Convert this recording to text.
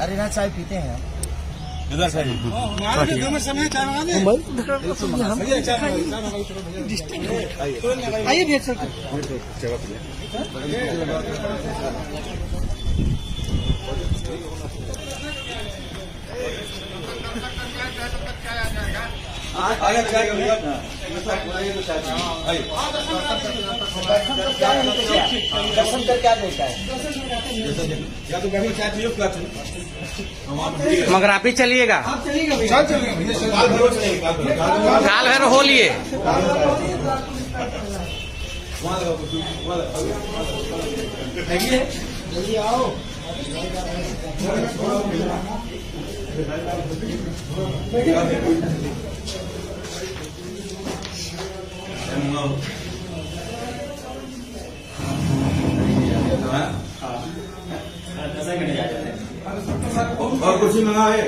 अरे ना चाय पीते हैं इधर से आइए भेज सकते दर्शन कर क्या देता है या तो बैठे चाय पियो प्लाट मगर आप ही चलिएगा, काल भर हो लिए। जल्दी आओ और कुछ मंगा है।